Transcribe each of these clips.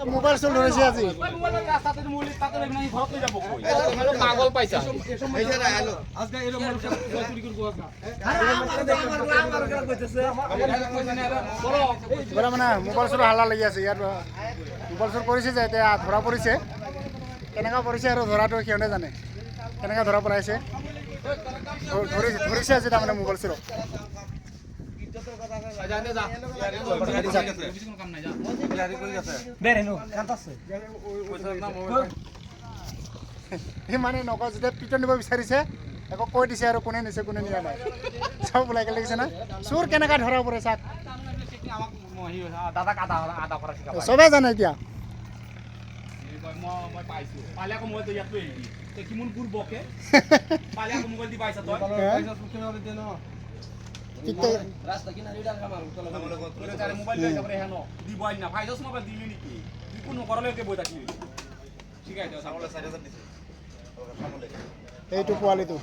mobile চুৰ ধৰিছে আজি পাগল পাইছা মানে মোবাইল চুৰ হাল্লা লাগি আছে ইয়াত মোবাইল চুৰ কৰিছে যে এতিয়া ধৰা পৰিছে কেনেকুৱা পৰিছে আৰু ধৰাটো সিহঁতে জানে কেনেকৈ ধৰা পেলাইছে ধৰিছে আজি তাৰমানে মোবাইল চুৰক সি মানে নকওঁ যেতিয়া পিটন দিব বিচাৰিছে একো কৈ দিছে আৰু কোনে নিছে কোনে নিয়া নাই চব ওলাই লাগিছে না চোৰ কেনেকৈ ধৰা পৰে চাক চবেই জানে এতিয়া এইটো পোৱালিটো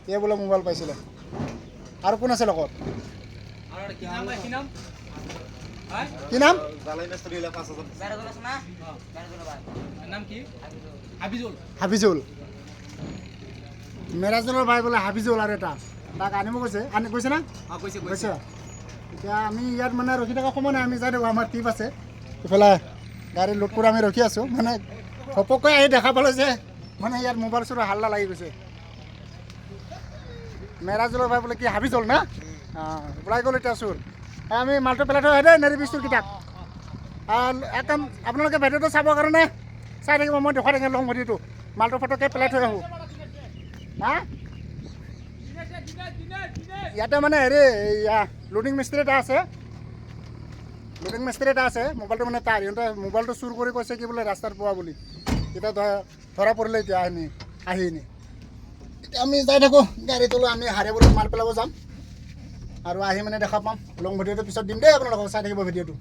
এই বোলে মোবাইল পাইছিলে আৰু কোন আছে লগত কি নাম হাফিজুল মেৰাজুলৰ ভাই বোলে হাফিজুল আৰু এটা তাক আনিব কৈছে কৈছে না কৈছে এতিয়া আমি ইয়াত মানে ৰখি থকা সময় নাই আমি যাই থাকোঁ আমাৰ টিপ আছে ইফালে গাড়ী লোড কৰি আমি ৰখি আছোঁ মানে ঘপককৈ আহি দেখা পালোঁ যে মানে ইয়াত মোবাইল চুৰ হাল্লা লাগি গৈছে মেৰাজুলৰ ভাই বোলে কি হাফিজুল না ওলাই গ'ল এতিয়া চুৰ আমি মালটো পেলাই থৈ দেই নেৰিবি চুৰকেইটাক একদম আপোনালোকে ভিডিঅ'টো চাবৰ কাৰণে চাই থাকিব মই দেখুৱাই থাকিম লং ভিডিঅ'টো মালটো ফটোকৈ পেলাই থৈ আহোঁ হা ইয়াতে মানে হেৰি লোডিং মিস্ত্ৰী এটা আছে মোবাইলটো মানে তাৰ সিহঁতে মোবাইলটো চুৰ কৰি কৈছে কি বোলে ৰাস্তাত পোৱা বুলি এতিয়া ধৰা পৰিলে এতিয়া আহি এতিয়া আমি যাই থাকোঁ গাড়ীটো লৈ আমি হাৰেবুৰত মাল পেলাব যাম আৰু আহি মানে দেখা পাম লং ভিডিঅ'টো পিছত দিম দেই আপোনালোকক চাই থাকিব ভিডিঅ'টো